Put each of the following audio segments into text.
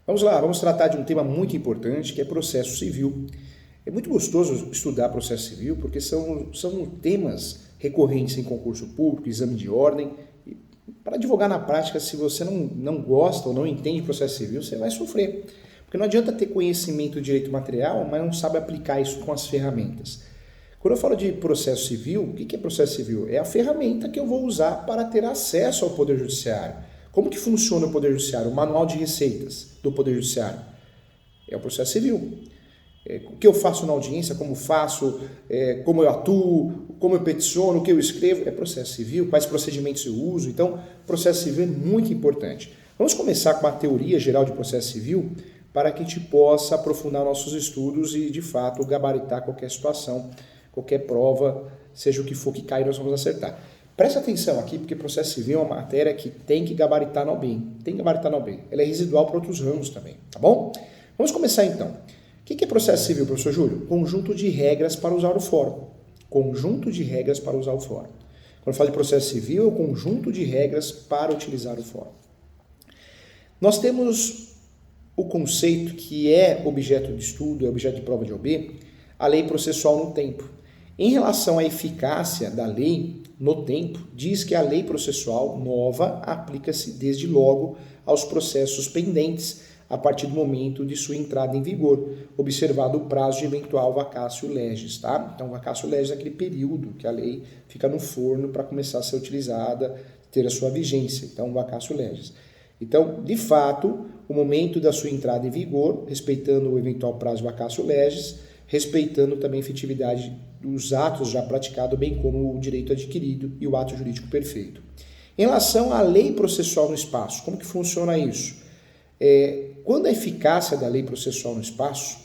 Vamos lá, vamos tratar de um tema muito importante que é processo civil. É muito gostoso estudar processo civil porque são temas recorrentes em concurso público, exame de ordem. E para advogar na prática, se você não gosta ou não entende processo civil, você vai sofrer. Porque não adianta ter conhecimento do direito material, mas não sabe aplicar isso com as ferramentas. Quando eu falo de processo civil, o que é processo civil? É a ferramenta que eu vou usar para ter acesso ao Poder Judiciário. Como que funciona o Poder Judiciário? O manual de receitas do Poder Judiciário é o processo civil. O que eu faço na audiência, como faço, como eu atuo, como eu peticiono, o que eu escrevo, é processo civil, quais procedimentos eu uso. Então, processo civil é muito importante. Vamos começar com a teoria geral de processo civil para que a gente possa aprofundar nossos estudos e, de fato, gabaritar qualquer situação, qualquer prova, seja o que for que cair, nós vamos acertar. Presta atenção aqui, porque processo civil é uma matéria que tem que gabaritar na OAB. Tem que gabaritar na OAB. Ela é residual para outros ramos também, tá bom? Vamos começar então. O que é processo civil, professor Júlio? Conjunto de regras para usar o fórum. Conjunto de regras para usar o fórum. Quando eu falo de processo civil, é o conjunto de regras para utilizar o fórum. Nós temos o conceito que é objeto de estudo, é objeto de prova de OAB, a lei processual no tempo. Em relação à eficácia da lei no tempo, diz que a lei processual nova aplica-se desde logo aos processos pendentes a partir do momento de sua entrada em vigor, observado o prazo de eventual vacatio legis, tá? Então, vacatio legis é aquele período que a lei fica no forno para começar a ser utilizada, ter a sua vigência. Então, vacatio legis. Então, de fato, o momento da sua entrada em vigor, respeitando o eventual prazo de vacatio legis, respeitando também a efetividade dos atos já praticados, bem como o direito adquirido e o ato jurídico perfeito. Em relação à lei processual no espaço, como que funciona isso? Quando a eficácia da lei processual no espaço,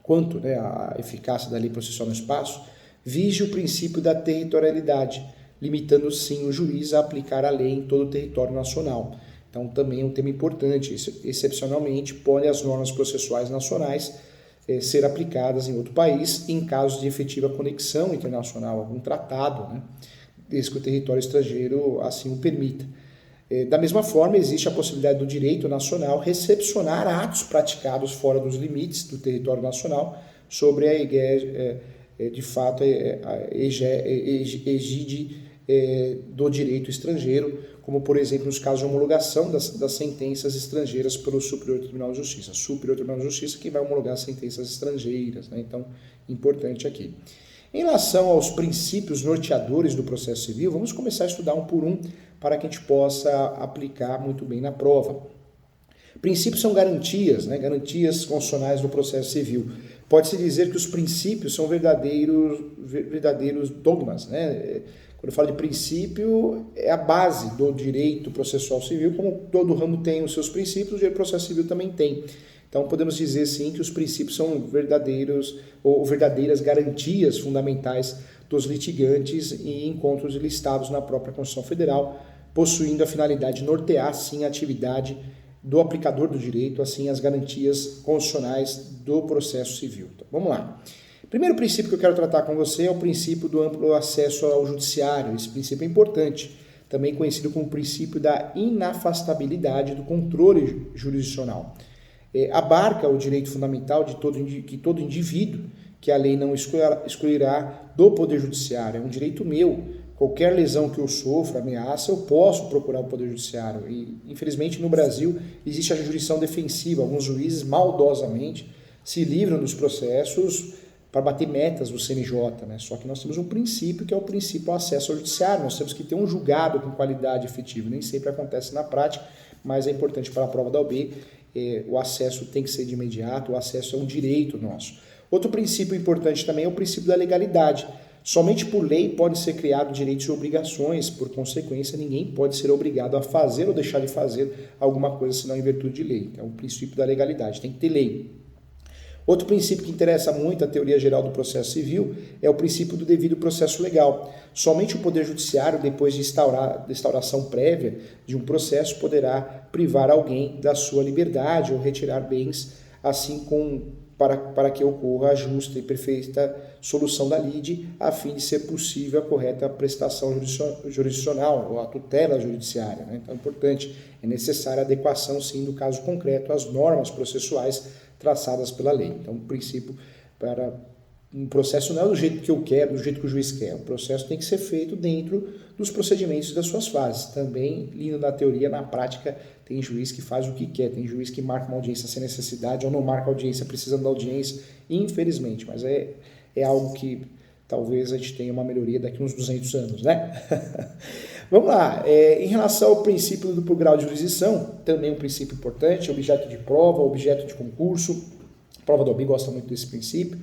a eficácia da lei processual no espaço, vige o princípio da territorialidade, limitando sim o juiz a aplicar a lei em todo o território nacional. Então também é um tema importante, excepcionalmente podem as normas processuais nacionais ser aplicadas em outro país em casos de efetiva conexão internacional, algum tratado, né, desde que o território estrangeiro assim o permita. Da mesma forma, existe a possibilidade do direito nacional recepcionar atos praticados fora dos limites do território nacional sobre a egide do direito estrangeiro, como, por exemplo, nos casos de homologação das sentenças estrangeiras pelo Superior Tribunal de Justiça. Superior Tribunal de Justiça que vai homologar sentenças estrangeiras, né? Então, importante aqui. Em relação aos princípios norteadores do processo civil, vamos começar a estudar um por um para que a gente possa aplicar muito bem na prova. Princípios são garantias, né? Garantias constitucionais do processo civil. Pode-se dizer que os princípios são verdadeiros dogmas, né? Quando eu falo de princípio, é a base do direito processual civil, como todo ramo tem os seus princípios, o direito processual civil também tem. Então, podemos dizer, sim, que os princípios são verdadeiros ou verdadeiras garantias fundamentais dos litigantes e encontros listados na própria Constituição Federal, possuindo a finalidade de nortear, sim, a atividade do aplicador do direito, assim, as garantias constitucionais do processo civil. Então, vamos lá. Primeiro princípio que eu quero tratar com você é o princípio do amplo acesso ao judiciário. Esse princípio é importante, também conhecido como princípio da inafastabilidade do controle jurisdicional. Abarca o direito fundamental de todo indivíduo que a lei não excluirá do Poder Judiciário. É um direito meu. Qualquer lesão que eu sofra, ameaça, eu posso procurar o Poder Judiciário. E, infelizmente, no Brasil, existe a jurisdição defensiva. Alguns juízes, maldosamente, se livram dos processos para bater metas do CNJ, né? Só que nós temos um princípio que é o princípio ao acesso ao judiciário. Nós temos que ter um julgado com qualidade efetiva. Nem sempre acontece na prática, mas é importante para a prova da OAB. O acesso tem que ser de imediato, o acesso é um direito nosso. Outro princípio importante também é o princípio da legalidade. Somente por lei podem ser criados direitos e obrigações, por consequência, ninguém pode ser obrigado a fazer ou deixar de fazer alguma coisa senão em virtude de lei. Então, o princípio da legalidade, tem que ter lei. Outro princípio que interessa muito a teoria geral do processo civil é o princípio do devido processo legal. Somente o Poder Judiciário, depois de instauração prévia de um processo, poderá privar alguém da sua liberdade ou retirar bens, assim para que ocorra a justa e perfeita solução da lide, a fim de ser possível a correta prestação jurisdicional ou a tutela judiciária. Né? Então é importante, é necessária a adequação, sim, do caso concreto às normas processuais traçadas pela lei. Então, o princípio para um processo não é do jeito que eu quero, do jeito que o juiz quer. O processo tem que ser feito dentro dos procedimentos das suas fases. Também, lindo na teoria, na prática, tem juiz que faz o que quer, tem juiz que marca uma audiência sem necessidade ou não marca audiência precisando da audiência, infelizmente. Mas é algo que talvez a gente tenha uma melhoria daqui a uns 200 anos, né? Vamos lá. Em relação ao princípio do duplo grau de jurisdição, também um princípio importante, objeto de prova, objeto de concurso. A prova do OAB gosta muito desse princípio.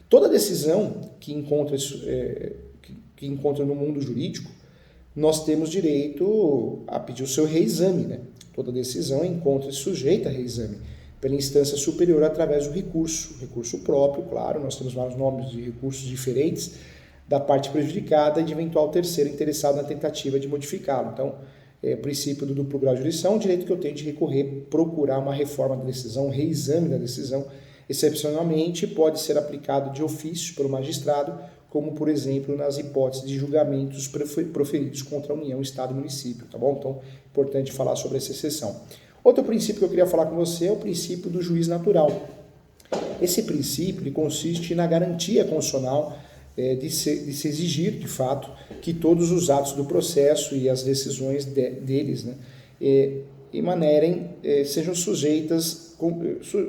Toda decisão que encontra no mundo jurídico, nós temos direito a pedir o seu reexame, né? Toda decisão encontra-se sujeita a reexame pela instância superior através do recurso próprio, claro, nós temos vários nomes de recursos diferentes, da parte prejudicada e de eventual terceiro interessado na tentativa de modificá-lo. Então, o princípio do duplo grau de jurisdição, o direito que eu tenho de recorrer, procurar uma reforma da decisão, um reexame da decisão, excepcionalmente pode ser aplicado de ofício pelo magistrado, como, por exemplo, nas hipóteses de julgamentos proferidos contra a União, Estado e Município, tá bom? Então, é importante falar sobre essa exceção. Outro princípio que eu queria falar com você é o princípio do juiz natural. Esse princípio ele consiste na garantia constitucional de se exigir, de fato, que todos os atos do processo e as decisões deles, né, emanerem, sejam sujeitas,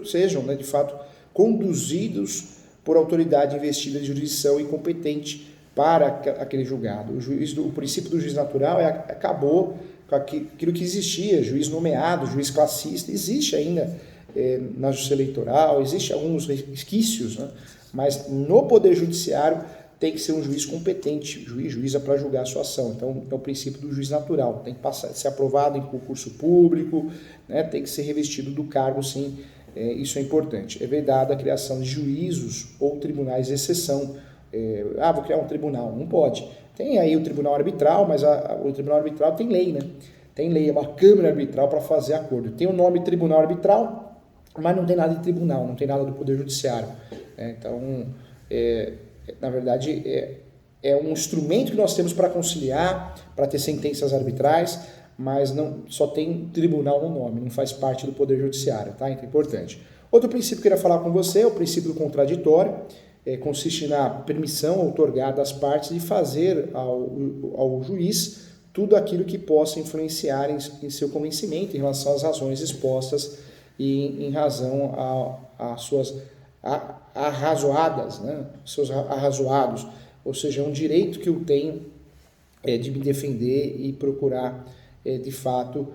sejam, né, de fato, conduzidos por autoridade investida de jurisdição e competente para aquele julgado. O princípio do juiz natural acabou com aquilo que existia, juiz nomeado, juiz classista, existe ainda na justiça eleitoral, existe alguns resquícios, né? Mas no Poder Judiciário tem que ser um juiz competente, juíza para julgar a sua ação. Então, é o princípio do juiz natural, tem que ser aprovado em concurso público, né? Tem que ser revestido do cargo, sim, isso é importante. É vedada a criação de juízos ou tribunais de exceção. Vou criar um tribunal, não pode. Tem aí o tribunal arbitral, mas o tribunal arbitral tem lei, né? Tem lei, é uma câmara arbitral para fazer acordo. Tem o nome tribunal arbitral, mas não tem nada de tribunal, não tem nada do Poder Judiciário. Então, na verdade, é um instrumento que nós temos para conciliar, para ter sentenças arbitrais, mas não só tem tribunal no nome, não faz parte do Poder Judiciário, tá? Então é importante. Outro princípio que eu queria falar com você é o princípio do contraditório. Consiste na permissão outorgada às partes de fazer ao juiz tudo aquilo que possa influenciar em seu convencimento em relação às razões expostas e em razão às suas arrazoadas, né? Seus arrazoados, ou seja, é um direito que eu tenho de me defender e procurar, de fato,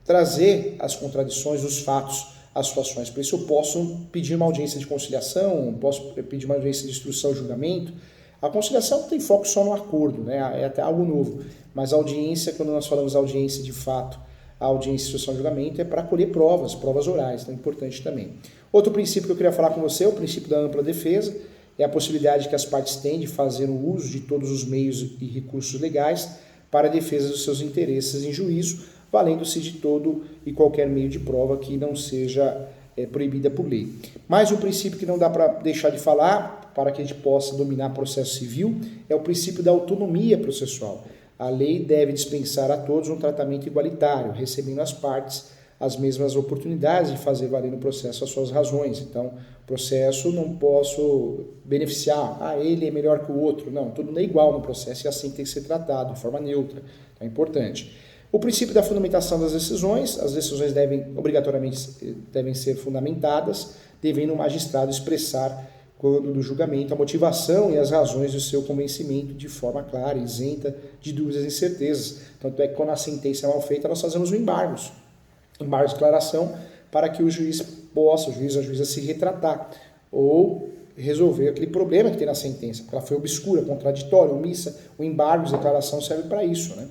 trazer as contradições dos fatos, as situações. Por isso eu posso pedir uma audiência de conciliação, posso pedir uma audiência de instrução e julgamento. A conciliação tem foco só no acordo, né? É até algo novo, mas a audiência, quando nós falamos audiência de fato, a audiência de instrução e julgamento é para colher provas orais, então é importante também. Outro princípio que eu queria falar com você é o princípio da ampla defesa, é a possibilidade que as partes têm de fazer o uso de todos os meios e recursos legais para a defesa dos seus interesses em juízo, valendo-se de todo e qualquer meio de prova que não seja proibida por lei. Mais um princípio que não dá para deixar de falar, para que a gente possa dominar processo civil, é o princípio da autonomia processual. A lei deve dispensar a todos um tratamento igualitário, recebendo as partes as mesmas oportunidades de fazer valer no processo as suas razões. Então, processo não posso beneficiar, ele é melhor que o outro. Não, tudo é igual no processo e assim tem que ser tratado, de forma neutra. Então, é importante. O princípio da fundamentação das decisões, as decisões obrigatoriamente devem ser fundamentadas, devendo o magistrado expressar, quando do julgamento, a motivação e as razões do seu convencimento de forma clara, isenta de dúvidas e incertezas. Tanto é que quando a sentença é mal feita, nós fazemos embargo de declaração, para que o juiz possa, a juíza se retratar ou resolver aquele problema que tem na sentença, porque ela foi obscura, contraditória, omissa. O embargo de declaração serve para isso, né?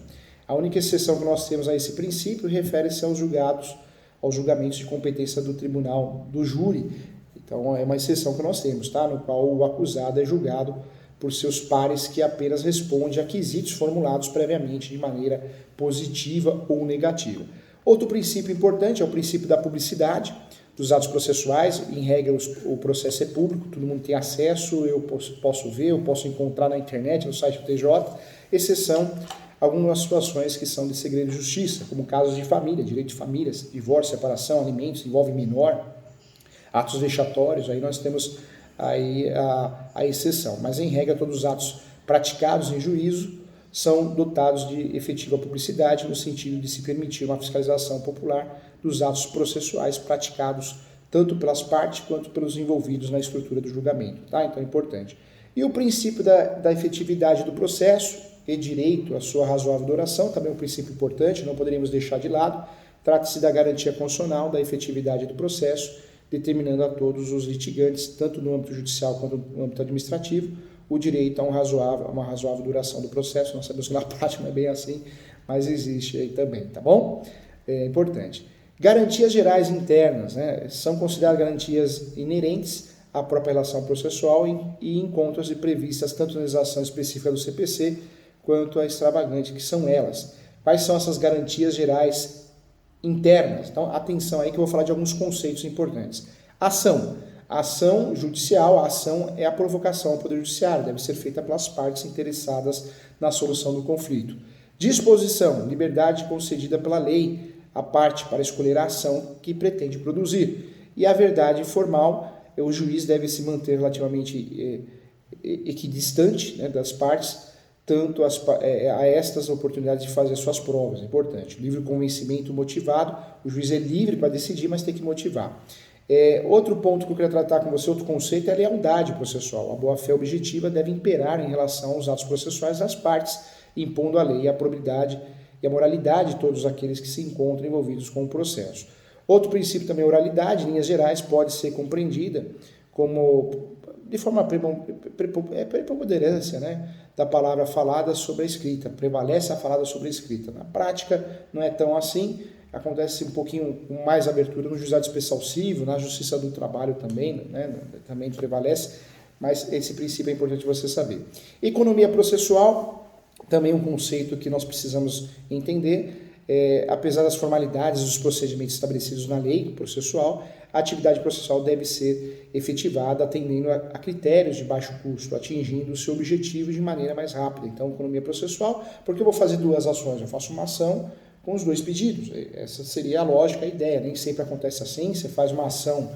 A única exceção que nós temos a esse princípio refere-se aos julgamentos de competência do tribunal do júri. Então, é uma exceção que nós temos, tá? No qual o acusado é julgado por seus pares que apenas responde a quesitos formulados previamente de maneira positiva ou negativa. Outro princípio importante é o princípio da publicidade. dos atos processuais. Em regra, o processo é público, todo mundo tem acesso, eu posso ver, eu posso encontrar na internet, no site do TJ, exceção algumas situações que são de segredo de justiça, como casos de família, direito de família, divórcio, separação, alimentos, envolve menor, atos vexatórios, aí nós temos aí a exceção. Mas, em regra, todos os atos praticados em juízo são dotados de efetiva publicidade, no sentido de se permitir uma fiscalização popular dos atos processuais praticados tanto pelas partes quanto pelos envolvidos na estrutura do julgamento. Tá? Então é importante. E o princípio da efetividade do processo e direito à sua razoável duração, também é um princípio importante, não poderíamos deixar de lado. Trata-se da garantia constitucional da efetividade do processo, determinando a todos os litigantes, tanto no âmbito judicial quanto no âmbito administrativo, o direito a uma razoável duração do processo. Nós sabemos que na prática não é bem assim, mas existe aí também, tá bom? É importante. Garantias gerais internas, né, são consideradas garantias inerentes à própria relação processual e encontram-se previstas tanto na legislação específica do CPC quanto a extravagante, que são elas. Quais são essas garantias gerais internas? Então, atenção aí que eu vou falar de alguns conceitos importantes. Ação. A ação judicial, a ação é a provocação ao Poder Judiciário, deve ser feita pelas partes interessadas na solução do conflito. Disposição, liberdade concedida pela lei à parte para escolher a ação que pretende produzir. E a verdade formal, o juiz deve se manter relativamente equidistante, né, das partes, tanto a estas oportunidades de fazer suas provas. É importante. Livre convencimento motivado, o juiz é livre para decidir, mas tem que motivar. Outro ponto que eu queria tratar com você, outro conceito, é a lealdade processual. A boa-fé objetiva deve imperar em relação aos atos processuais das partes, impondo a lei, a probidade e a moralidade de todos aqueles que se encontram envolvidos com o processo. Outro princípio também é a oralidade, em linhas gerais, pode ser compreendida como, de forma preponderância, né, da palavra falada sobre a escrita. Prevalece a falada sobre a escrita. Na prática, não é tão assim. Acontece um pouquinho com mais abertura no juizado especial civil, na justiça do trabalho também, né, também prevalece, mas esse princípio é importante você saber. Economia processual, também um conceito que nós precisamos entender. Apesar das formalidades dos procedimentos estabelecidos na lei processual, a atividade processual deve ser efetivada atendendo a critérios de baixo custo, atingindo o seu objetivo de maneira mais rápida. Então, economia processual, porque eu vou fazer duas ações, eu faço uma ação com os dois pedidos. Essa seria a lógica, a ideia. Nem sempre acontece assim. Você faz uma ação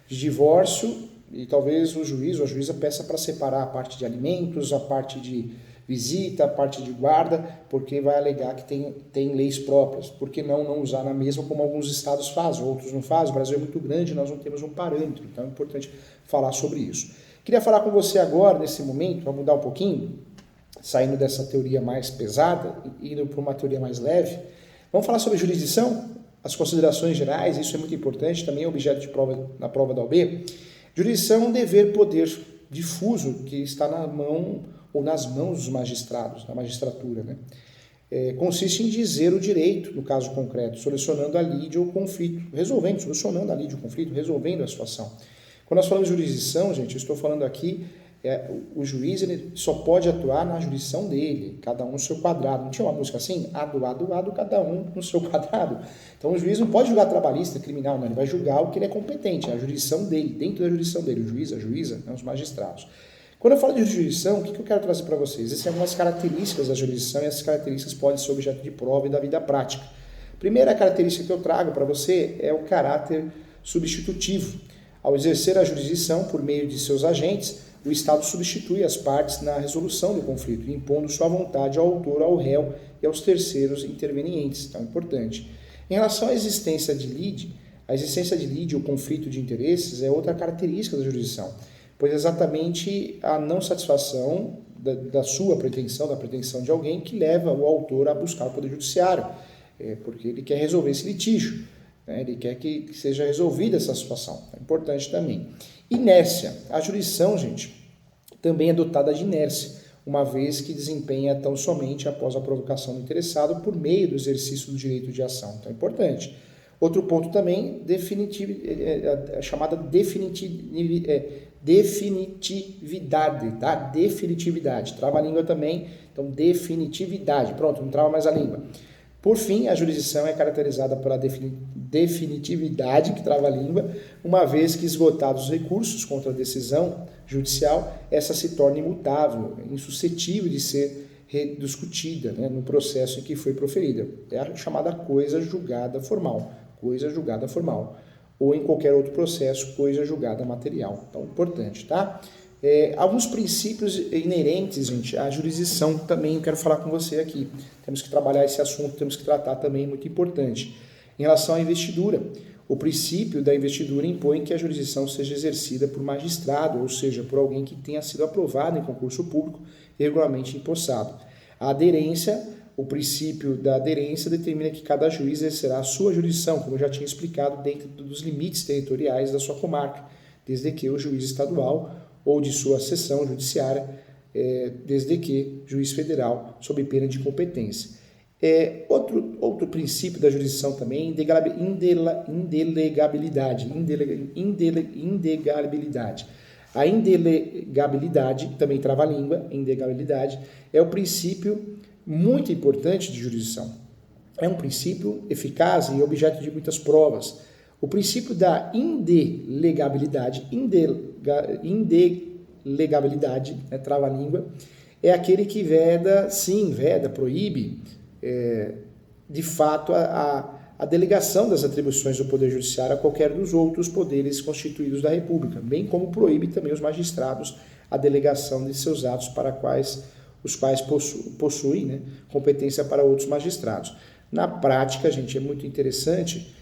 de divórcio e talvez o juiz ou a juíza peça para separar a parte de alimentos, a parte de visita, a parte de guarda, porque vai alegar que tem leis próprias. Por que não usar na mesma, como alguns estados fazem, outros não fazem? O Brasil é muito grande, nós não temos um parâmetro, então é importante falar sobre isso. Queria falar com você agora, nesse momento, para mudar um pouquinho, saindo dessa teoria mais pesada e indo para uma teoria mais leve. Vamos falar sobre jurisdição, as considerações gerais, isso é muito importante, também é objeto de prova na prova da OAB. Jurisdição é um dever poder difuso que está na mão ou nas mãos dos magistrados, da magistratura, né? Consiste em dizer o direito, no caso concreto, solucionando a lide ou conflito, solucionando a lide ou conflito, resolvendo a situação. Quando nós falamos de jurisdição, gente, eu estou falando aqui, o juiz ele só pode atuar na jurisdição dele, cada um no seu quadrado. Não tinha uma música assim? Ado, cada um no seu quadrado. Então o juiz não pode julgar trabalhista, criminal, não, ele vai julgar o que ele é competente, a jurisdição dele, dentro da jurisdição dele, o juiz, a juíza, né, os magistrados. Quando eu falo de jurisdição, o que eu quero trazer para vocês? Existem algumas características da jurisdição e essas características podem ser objeto de prova e da vida prática. A primeira característica que eu trago para você é o caráter substitutivo. Ao exercer a jurisdição por meio de seus agentes, o Estado substitui as partes na resolução do conflito, impondo sua vontade ao autor, ao réu e aos terceiros intervenientes. Então é importante. Em relação à existência de lide, ou conflito de interesses é outra característica da jurisdição, pois é exatamente a não satisfação da sua pretensão, da pretensão de alguém que leva o autor a buscar o Poder Judiciário, porque ele quer resolver esse litígio, né? Ele quer que seja resolvida essa situação. É importante também. Inércia. A jurisdição, gente, também é dotada de inércia, uma vez que desempenha tão somente após a provocação do interessado por meio do exercício do direito de ação. Então é importante. Outro ponto também, a chamada definitividade, tá? Definitividade. Trava a língua também, então definitividade. Pronto, não trava mais a língua. Por fim, a jurisdição é caracterizada pela definitividade, que trava a língua, uma vez que esgotados os recursos contra a decisão judicial, essa se torna imutável, insuscetível de ser rediscutida, né, no processo em que foi proferida. É a chamada coisa julgada formal, ou em qualquer outro processo, coisa julgada material. Então, importante, tá? Alguns princípios inerentes, gente, à jurisdição também eu quero falar com você aqui. Temos que trabalhar esse assunto, temos que tratar também, muito importante. Em relação à investidura, o princípio da investidura impõe que a jurisdição seja exercida por magistrado, ou seja, por alguém que tenha sido aprovado em concurso público e regularmente empossado. A aderência, o princípio da aderência determina que cada juiz exercerá a sua jurisdição, como eu já tinha explicado, dentro dos limites territoriais da sua comarca, desde que o juiz estadual ou de sua seção judiciária, desde que juiz federal, sob pena de incompetência. Outro princípio da jurisdição também, indelegabilidade. A indelegabilidade, também trava a língua, indelegabilidade, é o princípio muito importante de jurisdição. É um princípio eficaz e objeto de muitas provas. O princípio da indelegabilidade, né, trava a língua, é aquele que veda, proíbe, de fato, a delegação das atribuições do Poder Judiciário a qualquer dos outros poderes constituídos da República, bem como proíbe também os magistrados a delegação de seus atos para os quais possuem, né, competência para outros magistrados. Na prática, gente, é muito interessante,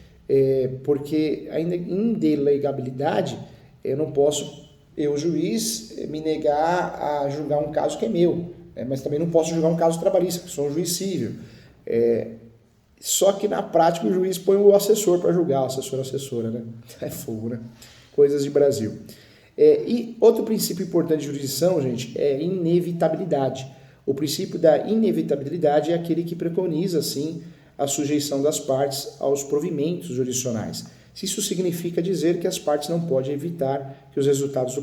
porque a indelegabilidade, eu não posso, juiz, me negar a julgar um caso que é meu, mas também não posso julgar um caso trabalhista, porque sou um juiz civil. Só que na prática o juiz põe o assessor para julgar, o assessora, né? É fogo, né? Coisas de Brasil. E outro princípio importante de jurisdição, gente, é inevitabilidade. O princípio da inevitabilidade é aquele que preconiza, assim, a sujeição das partes aos provimentos jurisdicionais. Isso significa dizer que as partes não podem evitar que os resultados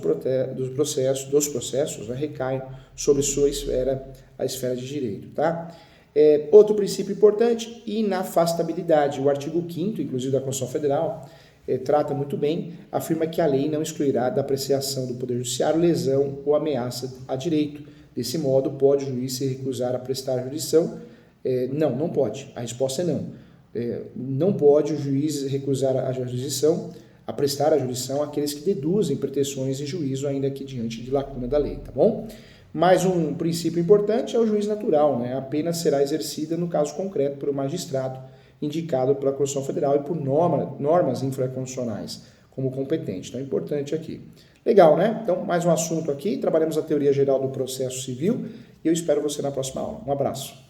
dos processos, né, recaiam sobre sua esfera, a esfera de direito, tá? Outro princípio importante, inafastabilidade. O artigo 5º, inclusive da Constituição Federal, trata muito bem, afirma que a lei não excluirá da apreciação do Poder Judiciário lesão ou ameaça a direito. Desse modo, pode o juiz se recusar a prestar jurisdição? Não pode. A resposta é não. Não pode o juiz recusar a prestar a jurisdição àqueles que deduzem pretensões em juízo, ainda que diante de lacuna da lei, tá bom? Mais um princípio importante é o juiz natural, né? A pena será exercida no caso concreto por um magistrado indicado pela Constituição Federal e por normas infraconstitucionais como competente. Então é importante aqui. Legal, né? Então, mais um assunto aqui. Trabalhamos a teoria geral do processo civil e eu espero você na próxima aula. Um abraço.